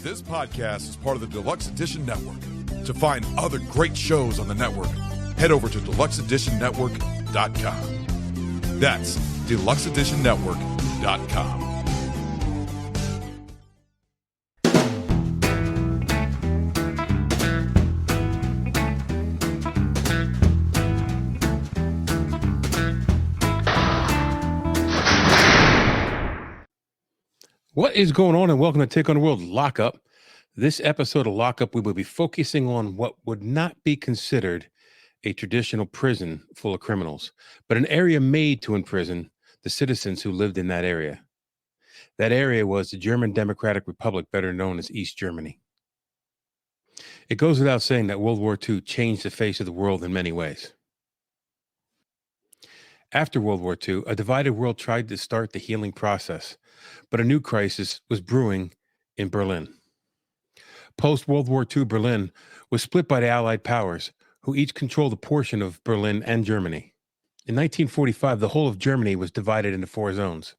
This podcast is part of the Deluxe Edition Network. To find other great shows on the network, head over to deluxeeditionnetwork.com. That's deluxeeditionnetwork.com. What is going on, and welcome to Take on the World Lockup. This episode of Lockup, we will be focusing on what would not be considered a traditional prison full of criminals, but an area made to imprison the citizens who lived in that area. That area was the German Democratic Republic, better known as East Germany. It goes without saying that World War II changed the face of the world in many ways. After World War II, a divided world tried to start the healing process, but a new crisis was brewing in Berlin. Post-World War II Berlin was split by the Allied powers, who each controlled a portion of Berlin and Germany. In 1945, the whole of Germany was divided into 4 zones.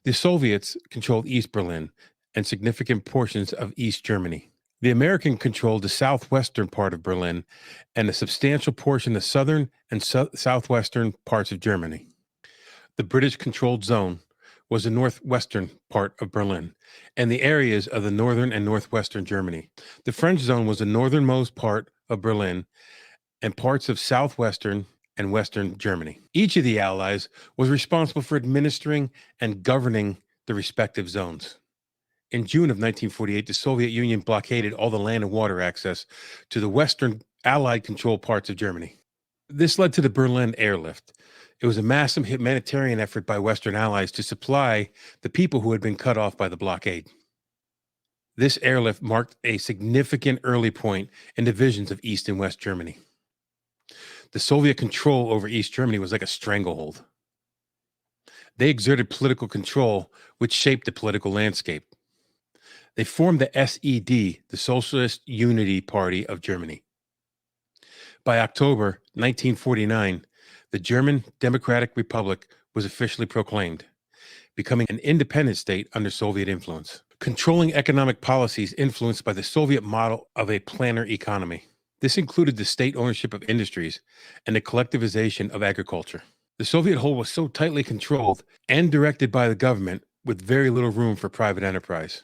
The Soviets controlled East Berlin and significant portions of East Germany. The American controlled the southwestern part of Berlin and a substantial portion of southern and southwestern parts of Germany. The British-controlled zone was the northwestern part of Berlin and the areas of the northern and northwestern Germany. The French zone was the northernmost part of Berlin and parts of southwestern and western Germany. Each of the Allies was responsible for administering and governing the respective zones. In June of 1948, the Soviet Union blockaded all the land and water access to the Western Allied-controlled parts of Germany. This led to the Berlin Airlift. It was a massive humanitarian effort by Western Allies to supply the people who had been cut off by the blockade. This airlift marked a significant early point in divisions of East and West Germany. The Soviet control over East Germany was like a stranglehold. They exerted political control, which shaped the political landscape. They formed the SED, the Socialist Unity Party of Germany. By October 1949, the German Democratic Republic was officially proclaimed, becoming an independent state under Soviet influence, controlling economic policies influenced by the Soviet model of a planner economy. This included the state ownership of industries and the collectivization of agriculture. The Soviet whole was so tightly controlled and directed by the government with very little room for private enterprise.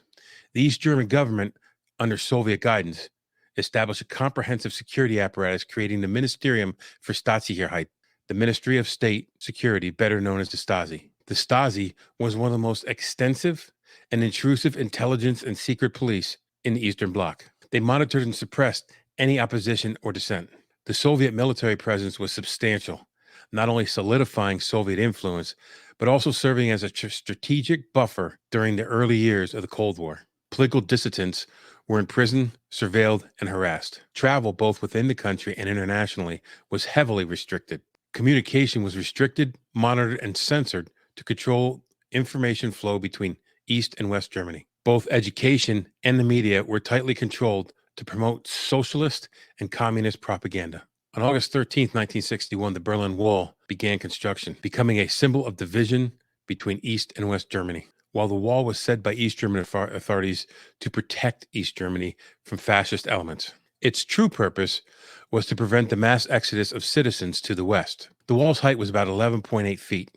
The East German government, under Soviet guidance, established a comprehensive security apparatus, creating the Ministerium für Staatssicherheit, the Ministry of State Security, better known as the Stasi. The Stasi was one of the most extensive and intrusive intelligence and secret police in the Eastern Bloc. They monitored and suppressed any opposition or dissent. The Soviet military presence was substantial, not only solidifying Soviet influence, but also serving as a strategic buffer during the early years of the Cold War. Political dissidents were imprisoned, surveilled, and harassed. Travel, both within the country and internationally, was heavily restricted. Communication was restricted, monitored, and censored to control information flow between East and West Germany. Both education and the media were tightly controlled to promote socialist and communist propaganda. On August 13, 1961, the Berlin Wall began construction, becoming a symbol of division between East and West Germany. While the wall was said by East German authorities to protect East Germany from fascist elements, its true purpose was to prevent the mass exodus of citizens to the west. The wall's height was about 11.8 feet.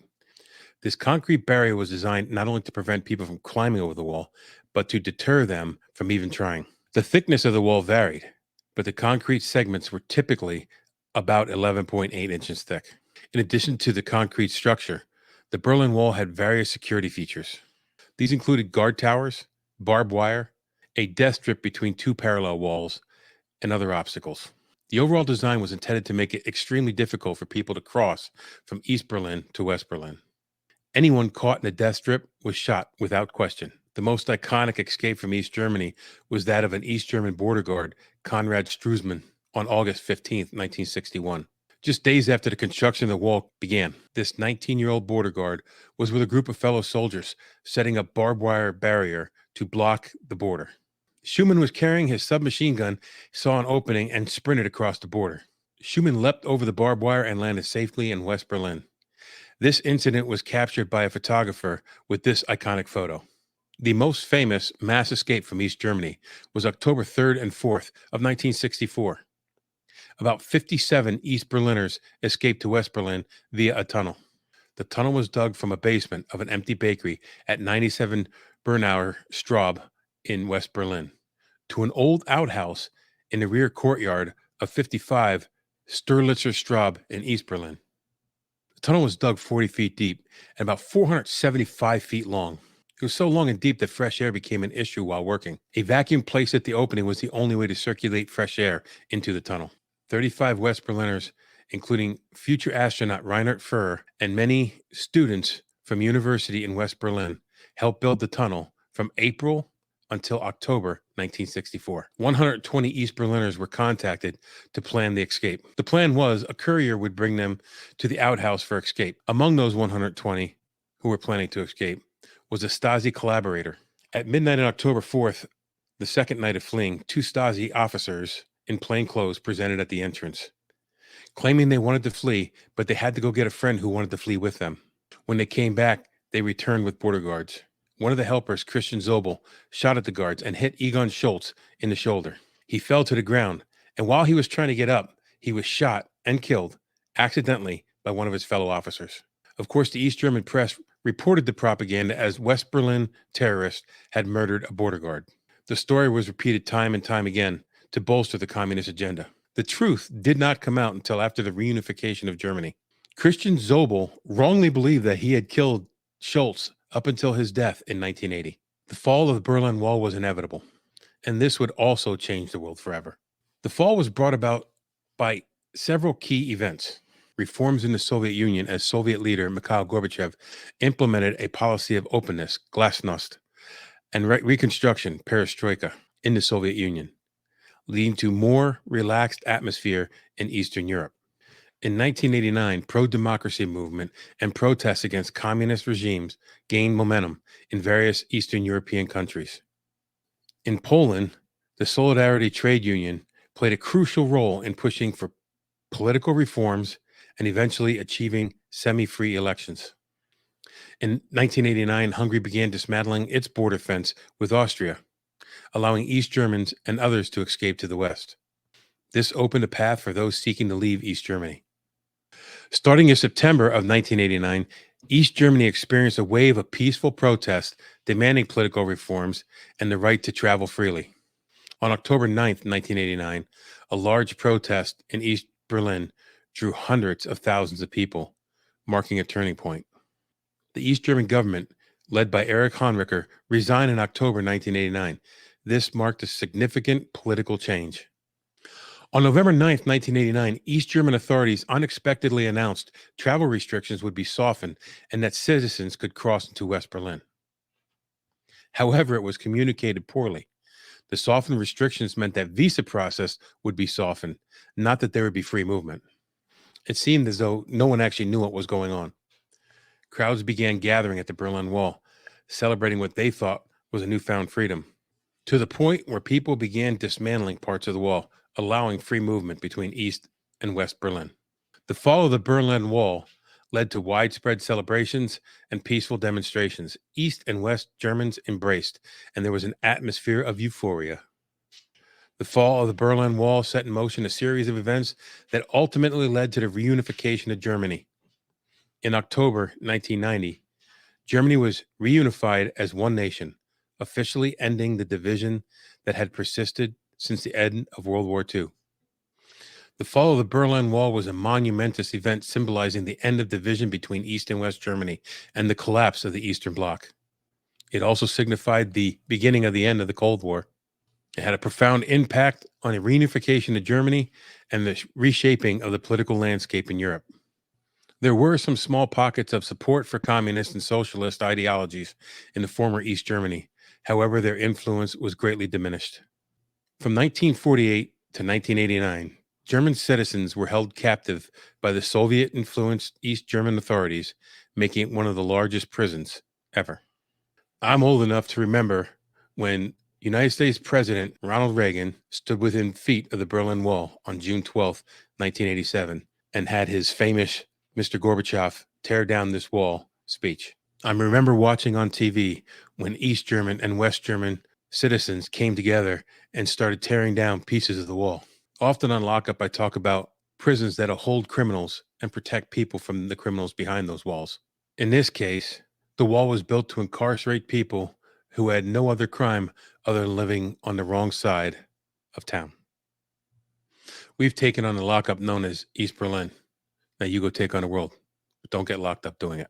This concrete barrier was designed not only to prevent people from climbing over the wall, but to deter them from even trying. The thickness of the wall varied, but the concrete segments were typically about 11.8 inches thick. In addition to the concrete structure, the Berlin Wall had various security features. These included guard towers, barbed wire, a death strip between 2 parallel walls, and other obstacles. The overall design was intended to make it extremely difficult for people to cross from East Berlin to West Berlin. Anyone caught in the death strip was shot without question. The most iconic escape from East Germany was that of an East German border guard, Konrad Strusemann, on August 15, 1961. Just days after the construction of the wall began, this 19-year-old border guard was with a group of fellow soldiers setting up barbed wire barrier to block the border. Schumann was carrying his submachine gun, saw an opening, and sprinted across the border. Schumann leapt over the barbed wire and landed safely in West Berlin. This incident was captured by a photographer with this iconic photo. The most famous mass escape from East Germany was October 3rd and 4th of 1964. About 57 East Berliners escaped to West Berlin via a tunnel. The tunnel was dug from a basement of an empty bakery at 97 Bernauer Straub in West Berlin to an old outhouse in the rear courtyard of 55 Sturlitzer Straub in East Berlin. The tunnel was dug 40 feet deep and about 475 feet long. It was so long and deep that fresh air became an issue while working. A vacuum placed at the opening was the only way to circulate fresh air into the tunnel. 35 West Berliners, including future astronaut Reinhard Furrer and many students from university in West Berlin, helped build the tunnel from April until October 1964. 120 East Berliners were contacted to plan the escape. The plan was a courier would bring them to the outhouse for escape. Among those 120 who were planning to escape was a Stasi collaborator. At midnight on October 4th, the second night of fleeing, two Stasi officers in plain clothes presented at the entrance, claiming they wanted to flee, but they had to go get a friend who wanted to flee with them. When they came back, they returned with border guards. One of the helpers, Christian Zobel, shot at the guards and hit Egon Schultz in the shoulder. He fell to the ground, and while he was trying to get up, he was shot and killed accidentally by one of his fellow officers. Of course, the East German press reported the propaganda as West Berlin terrorists had murdered a border guard. The story was repeated time and time again to bolster the communist agenda. The truth did not come out until after the reunification of Germany. Christian Zobel wrongly believed that he had killed Schultz up until his death in 1980. The fall of the Berlin Wall was inevitable, and this would also change the world forever. The fall was brought about by several key events. Reforms in the Soviet Union, as Soviet leader Mikhail Gorbachev implemented a policy of openness, glasnost, and reconstruction, perestroika, in the Soviet Union, leading to more relaxed atmosphere in Eastern Europe. In 1989, pro-democracy movement and protests against communist regimes gained momentum in various Eastern European countries. In Poland, the Solidarity Trade Union played a crucial role in pushing for political reforms and eventually achieving semi-free elections. In 1989, Hungary began dismantling its border fence with Austria, allowing East Germans and others to escape to the West. This opened a path for those seeking to leave East Germany. Starting in September of 1989, East Germany experienced a wave of peaceful protests demanding political reforms and the right to travel freely. On October 9th, 1989, a large protest in East Berlin drew hundreds of thousands of people, marking a turning point. The East German government, led by Erich Honecker, resigned in October 1989. This marked a significant political change. On November 9th, 1989, East German authorities unexpectedly announced travel restrictions would be softened and that citizens could cross into West Berlin. However, it was communicated poorly. The softened restrictions meant that visa process would be softened, not that there would be free movement. It seemed as though no one actually knew what was going on. Crowds began gathering at the Berlin Wall, celebrating what they thought was a newfound freedom, to the point where people began dismantling parts of the wall, allowing free movement between East and West Berlin. The fall of the Berlin Wall led to widespread celebrations and peaceful demonstrations. East and West Germans embraced, and there was an atmosphere of euphoria. The fall of the Berlin Wall set in motion a series of events that ultimately led to the reunification of Germany. In October 1990, Germany was reunified as one nation, officially ending the division that had persisted since the end of World War II. The fall of the Berlin Wall was a monumentous event symbolizing the end of division between East and West Germany and the collapse of the Eastern Bloc. It also signified the beginning of the end of the Cold War. It had a profound impact on the reunification of Germany and the reshaping of the political landscape in Europe. There were some small pockets of support for communist and socialist ideologies in the former East Germany. However, their influence was greatly diminished. From 1948 to 1989, German citizens were held captive by the Soviet-influenced East German authorities, making it one of the largest prisons ever. I'm old enough to remember when United States President Ronald Reagan stood within feet of the Berlin Wall on June 12, 1987, and had his famous Mr. Gorbachev tear down this wall speech. I remember watching on TV when East German and West German citizens came together and started tearing down pieces of the wall. Often on Lockup, I talk about prisons that'll hold criminals and protect people from the criminals behind those walls. In this case, the wall was built to incarcerate people who had no other crime other than living on the wrong side of town. We've taken on the lockup known as East Berlin. Now you go take on the world, but don't get locked up doing it.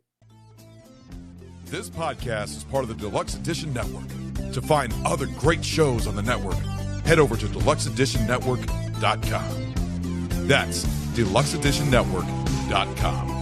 This podcast is part of the Deluxe Edition Network. To find other great shows on the network, head over to deluxeeditionnetwork.com. That's deluxeeditionnetwork.com.